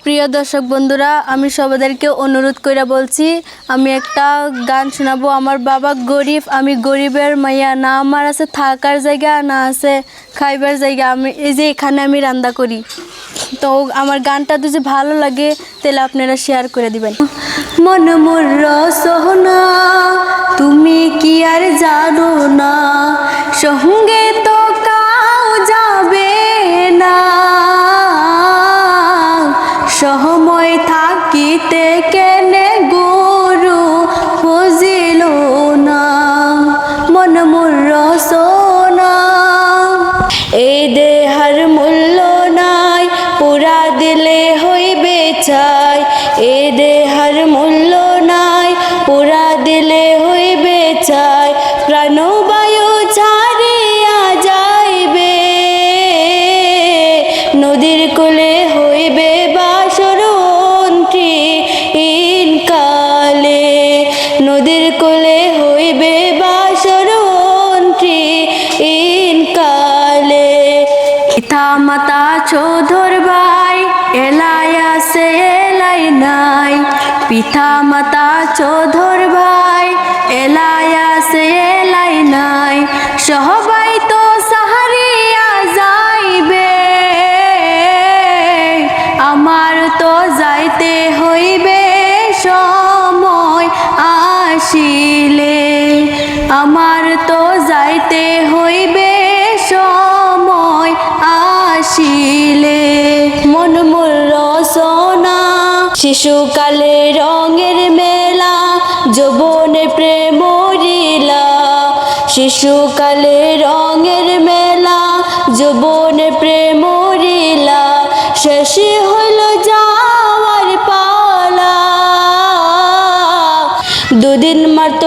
প্রিয় দর্শক বন্ধুরা, আমি সবাইকে অনুরোধ করে বলছি, আমি একটা গান শোনাবো। আমার বাবা গরিব, আমি গরিবের মাইয়া, না আমার আছে থাকার জায়গা, না আছে খাইবার জায়গা। আমি এই যে এখানে আমি রান্না করি। তো আমার গানটা যদি ভালো লাগে তাহলে আপনারা শেয়ার করে দিবেন। মন মোর সোহনা, তুমি কি আর জানো না, সঙ্গে তো কাউ যাবে না, সময় থাকিতে কেনে গুরু বুঝিল না, মন মোর সোনা। এই দেহার মূল্য নাই, পুরা দিলে হইবে ছাই। এই দেহার মূল্য নাই, পুরা দিলে হইবে ছাই। প্রাণবায়ু ছাড়িয়া যাইবে, নদীর কোলে হইবে বাসরন্ত্রী ইনকালে, নদীর কোলে হইবে বাসরন্ত্রী ইনকালে। পিতা মাতা চোধর ভাই, এলাই আছে এলাই নাই। পিতা মাতা চোধর ভাই, এলাই আছে এলাই নাই। সবাই তো সাহারিয়া যাইবে, আমার তো যাইতে হইবে সময় আসিলে, আমার তো যাইতে হইবে সময় আসিলে। মন মোর রসনা, শিশুকালে রঙের মেলা, যৌবনে প্রেম লীলা। শিশুকালে রঙের মেলা, যৌবনে প্রেম লীলা। শেষ হইল যাওয়ার পালা, দুদিন মাত্র